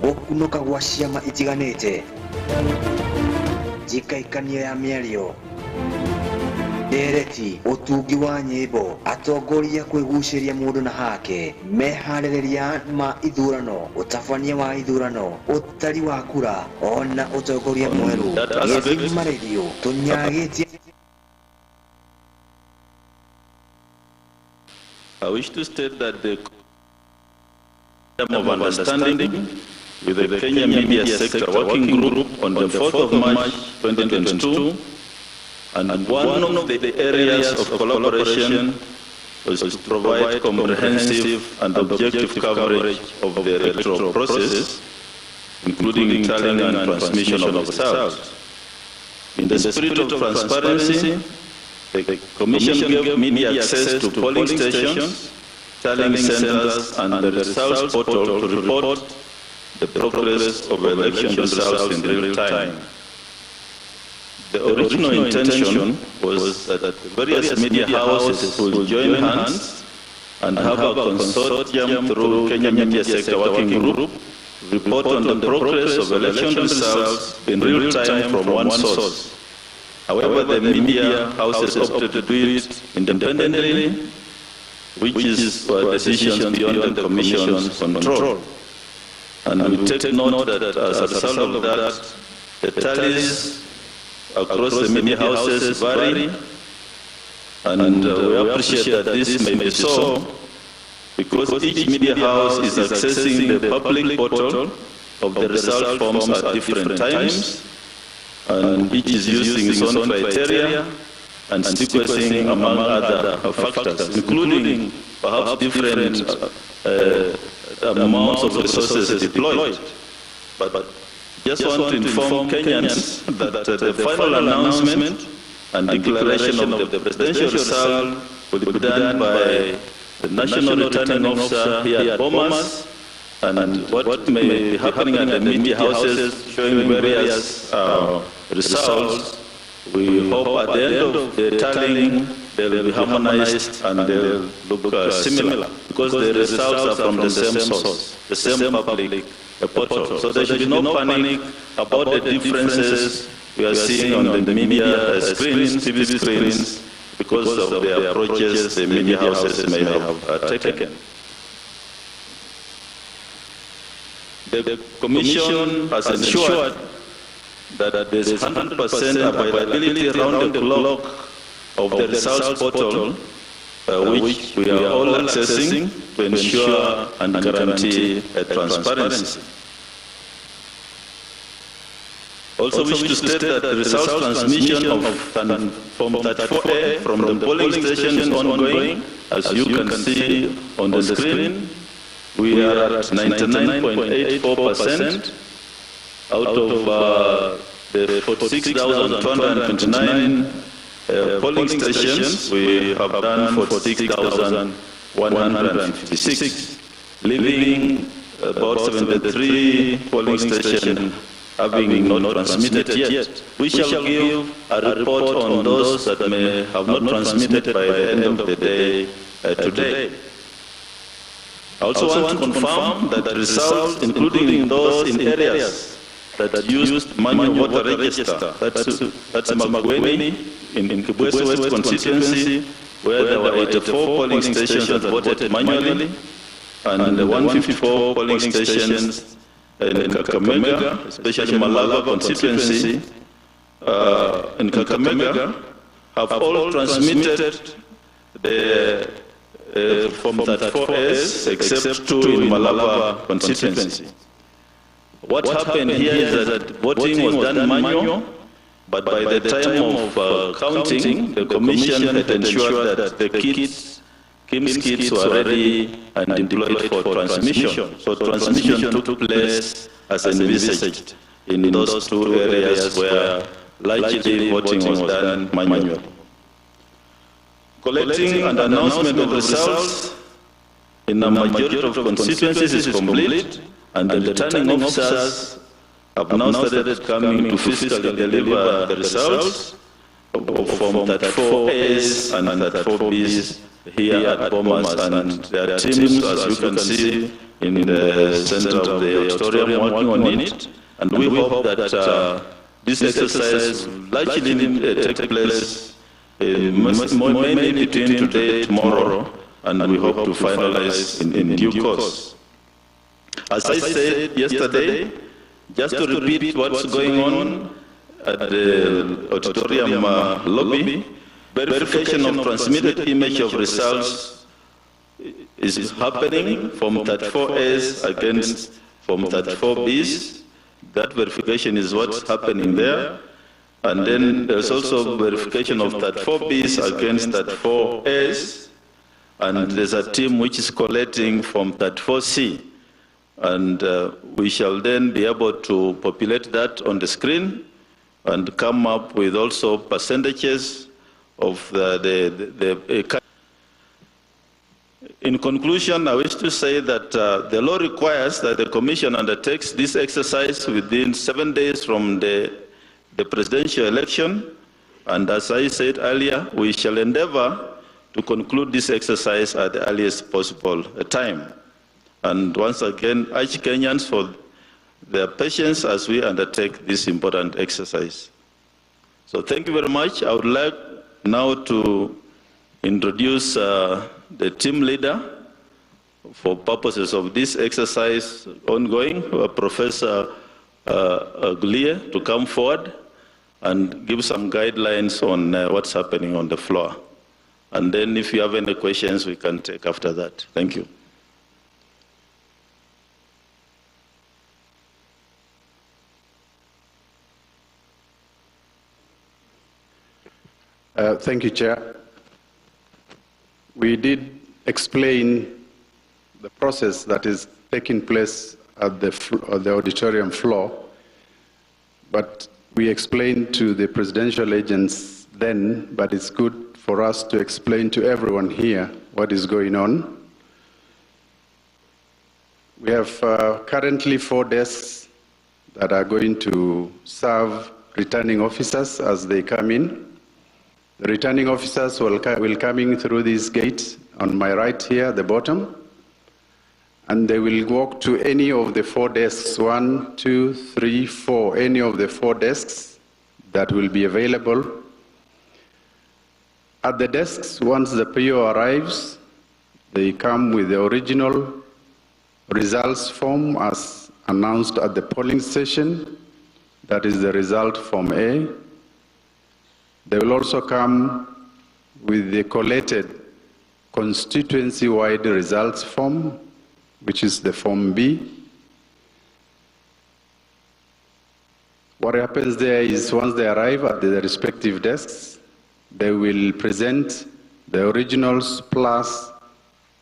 gũkunũka gwa ciama itiganĩte, njikaikania ya mĩario, ndereti, ũtungi wa nyĩmbo, atongoria kwĩgucĩria mũndũ na hake, meharĩrĩria ma ithurano, ũtabania wa ithurano, ũtari wa kura, ona ũtongoria mwerũ. Gĩthima Radio tũnyagĩtie. I wish to state that the of understanding with the Kenya Media Sector Working Group on the 4th of March 2022, and one of the areas of collaboration was to provide comprehensive and objective coverage of the electoral process, including tallying and transmission of results. In the spirit of transparency, the Commission gave media access to polling stations, tallying centers, and the results portal to report the progress of election results in real time. The original intention was that various media houses will join hands and have a consortium through Kenya Media Sector Working Group report on the progress of election results in real time from one source. However, the media houses opted to do it independently, which is a decision beyond the Commission's control. And we take note that as a result of that, the tallies across the media houses vary, and we appreciate that this may be so, because each media house is accessing the public portal of the result forms at different times, and each is using its own criteria and sequencing among other factors, including perhaps different amounts of resources deployed. But just want to inform Kenyans that the final announcement and declaration of the presidential result will be done by the National Returning Officer here at Bomas, and what may be happening at the media houses showing various results, we hope at the end of the tallying they'll be harmonized and they'll look similar, because the results are from the same source, the same public portal. So there should be no panic about the differences we are seeing on the media screens, TV screens, because of the approaches the media houses may have taken. The Commission has ensured that there is 100% availability around the clock of the results portal, which we are all accessing to ensure and guarantee transparency. Also wish to state that the results transmission of Form 34A from the polling station is ongoing. As you can see on the screen, we are at 99.84% out of the 46,229 polling stations. We have done 46,156, leaving about 73 polling stations having not transmitted yet. We shall give a report on those that may have not transmitted by the end of the day today. I also want to confirm that the results, including those in areas that used manual voter register, that's Makueni in Kibwezi West constituency, where there were 84 polling stations that voted manually, and 154 polling stations in Kakamega, especially Malava constituency in Kakamega, have all transmitted the Form 34S except 2 in Malava constituency. What happened here is that voting was done manual, but by the time of counting, the Commission had ensured that the KIMS kits were ready and deployed for transmission. So transmission took place as envisaged in those 2 areas where largely voting was done manually. Collecting and announcement of results in a majority of constituencies is complete, and the returning officers have now started coming to physically deliver the results of Form 34As and 34Bs here at Bomas, and their teams, as you can see, in the center of the auditorium working on it, and we hope that this exercise will largely take place mainly between today and tomorrow, and we hope to finalize in due course. As I said yesterday, just to repeat what's going on at the auditorium lobby, verification of transmitted image of results is happening from 34As against from 34Bs. That verification is what's happening there. And then there's also verification of 34Bs against 34As. And there's a team which is collecting from 34C. And we shall then be able to populate that on the screen and come up with also percentages of the In conclusion, I wish to say that the law requires that the Commission undertakes this exercise within 7 days from the presidential election, and as I said earlier, we shall endeavor to conclude this exercise at the earliest possible time. And once again, urge Kenyans for their patience as we undertake this important exercise. So thank you very much. I would like now to introduce the team leader for purposes of this exercise ongoing, Professor Gulie, to come forward and give some guidelines on what's happening on the floor. And then if you have any questions, we can take after that. Thank you. Thank you, Chair. We did explain the process that is taking place at the auditorium floor, but we explained to the presidential agents then, but it's good for us to explain to everyone here what is going on. We have currently 4 desks that are going to serve returning officers as they come in. The returning officers will come in through these gates on my right here at the bottom, and they will walk to any of the 4 desks, 1, 2, 3, 4, any of the 4 desks that will be available. At the desks, once the PO arrives, they come with the original results form as announced at the polling station. That is the result form A. They will also come with the collated constituency-wide results form, which is the form B. What happens there is once they arrive at the respective desks, they will present the originals plus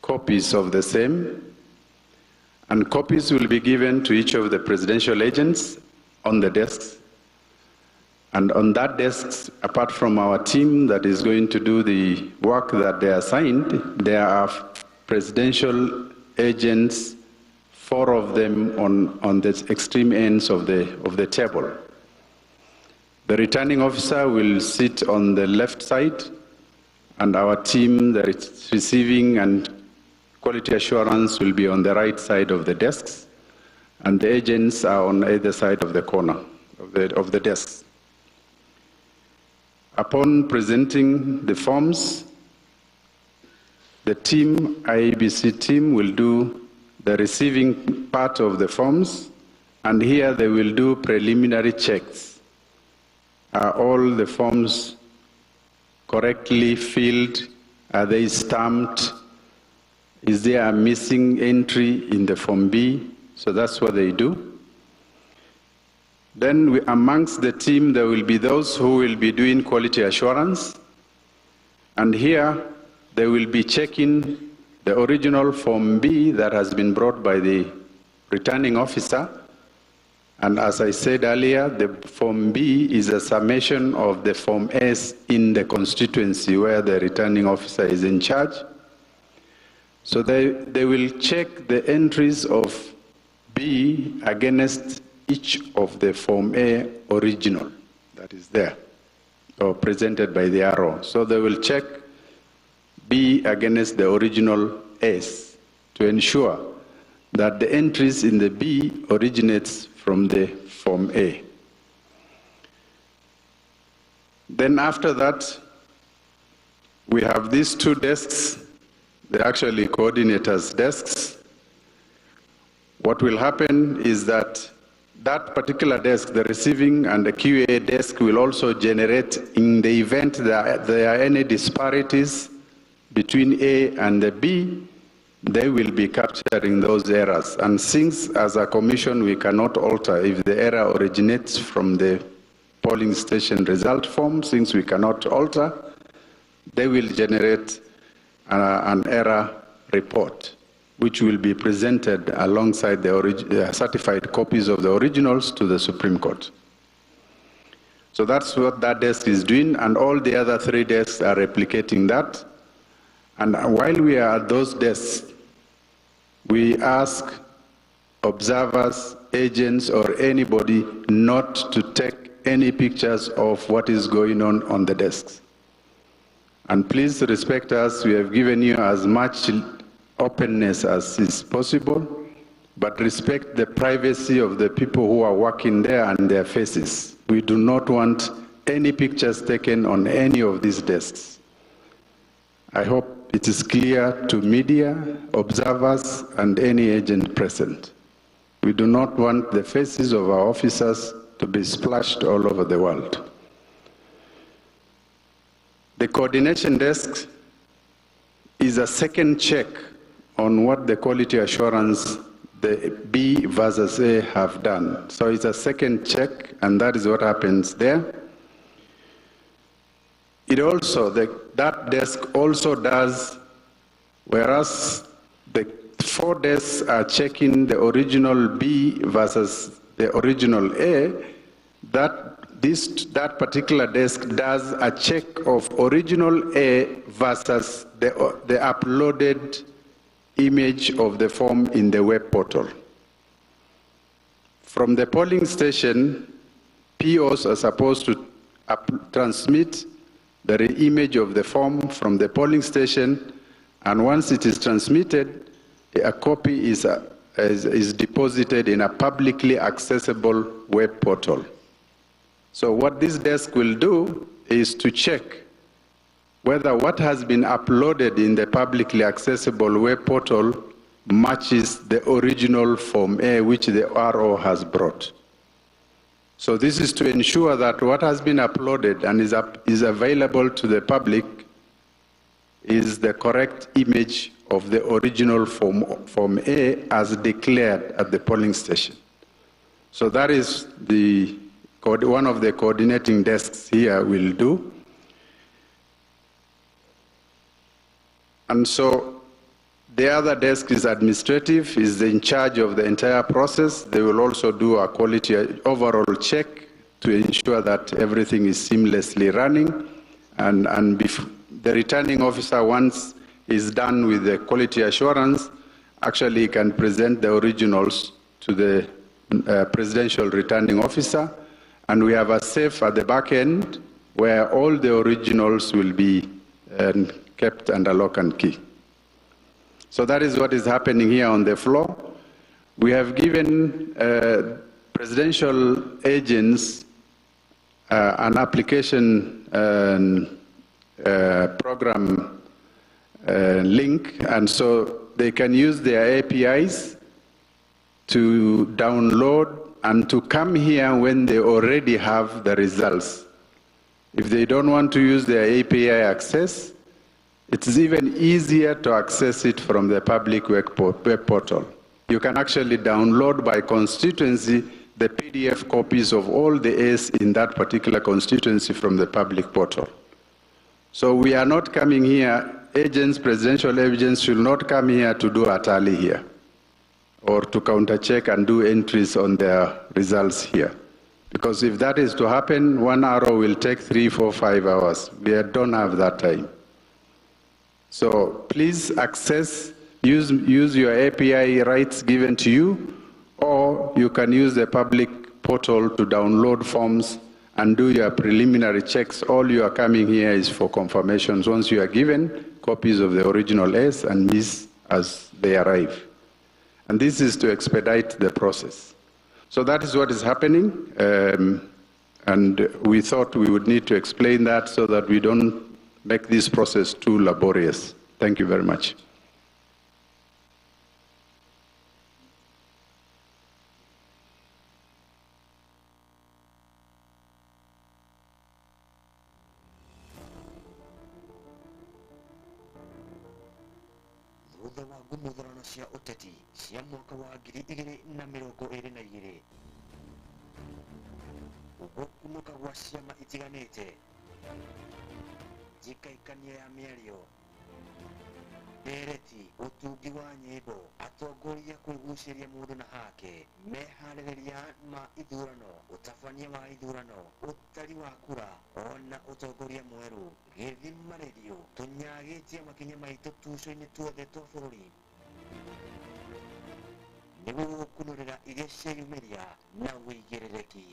copies of the same, and copies will be given to each of the presidential agents on the desks. And on that desk, apart from our team that is going to do the work that they are assigned, there are presidential agents, 4 of them on the extreme ends of the table. The returning officer will sit on the left side, and our team that is receiving and quality assurance will be on the right side of the desks, and the agents are on either side of the corner of the desks. Upon presenting the forms, the team, IEBC team, will do the receiving part of the forms, and here they will do preliminary checks. Are all the forms correctly filled? Are they stamped? Is there a missing entry in the form B? So that's what they do. Then amongst the team, there will be those who will be doing quality assurance. And here, they will be checking the original Form B that has been brought by the returning officer. And as I said earlier, the Form B is a summation of the Form S in the constituency where the returning officer is in charge. So they will check the entries of B against each of the Form A original that is there, or presented by the arrow. So they will check B against the original S to ensure that the entries in the B originates from the Form A. Then after that, we have these two desks. They're actually coordinators' desks. What will happen is that that particular desk, the receiving and the QA desk, will also generate, in the event that there are any disparities between A and the B, they will be capturing those errors. And since, as a commission, we cannot alter if the error originates from the polling station result form, since we cannot alter, they will generate an error report, which will be presented alongside the certified copies of the originals to the Supreme Court. So that's what that desk is doing, and all the other three desks are replicating that. And while we are at those desks, we ask observers, agents, or anybody not to take any pictures of what is going on the desks. And please respect us. We have given you as much openness as is possible, but respect the privacy of the people who are working there and their faces. We do not want any pictures taken on any of these desks. I hope it is clear to media, observers, and any agent present. We do not want the faces of our officers to be splashed all over the world. The coordination desk is a second check on what the quality assurance the B versus A have done. So it's a second check, and that is what happens there. It also, that desk also does, whereas the four desks are checking the original B versus the original A, that particular desk does a check of original A versus the uploaded image of the form in the web portal. From the polling station, POs are supposed to transmit the image of the form from the polling station, and once it is transmitted, a copy is deposited in a publicly accessible web portal. So what this desk will do is to check whether what has been uploaded in the publicly accessible web portal matches the original Form A which the RO has brought. So this is to ensure that what has been uploaded and is available to the public is the correct image of the original Form A as declared at the polling station. So that is one of the coordinating desks here will do. And so the other desk is administrative, is in charge of the entire process. They will also do a quality overall check to ensure that everything is seamlessly running. And the returning officer, once is done with the quality assurance, actually can present the originals to the presidential returning officer. And we have a safe at the back end where all the originals will be kept under lock and key. So that is what is happening here on the floor. We have given presidential agents an application program link, and so they can use their APIs to download and to come here when they already have the results. If they don't want to use their API access, it's even easier to access it from the public web portal. You can actually download by constituency the PDF copies of all the A's in that particular constituency from the public portal. So we are not coming here, agents, presidential agents should not come here to do a tally here, or to counter-check and do entries on their results here. Because if that is to happen, 1 hour will take 3, 4, 5 hours. We don't have that time. So please use your API rights given to you, or you can use the public portal to download forms and do your preliminary checks. All you are coming here is for confirmations once you are given copies of the original A's and B's as they arrive. And this is to expedite the process. So that is what is happening. And we thought we would need to explain that so that we don't make this process too laborious. Thank you very much. Thutha wa ngũmũthũrano cia ũteti cia mwaka wa 2022 gũkunũka gwa ciama itiganĩte njikaikania ya mĩario ndereti ũtungi wa nyĩmbo atongoria kwĩgucĩria mũndũ na hake meharĩrĩria ma ithurano ũtabania wa ithurano ũtari wa kura ona ũtongoria mwerũ gĩthima redio tũnyagĩtie makinya maitũ tuco-inĩ tuothe twa bũrũri nĩguo gũkunũrĩra iria ciayumĩria na wĩigĩrĩrĩki.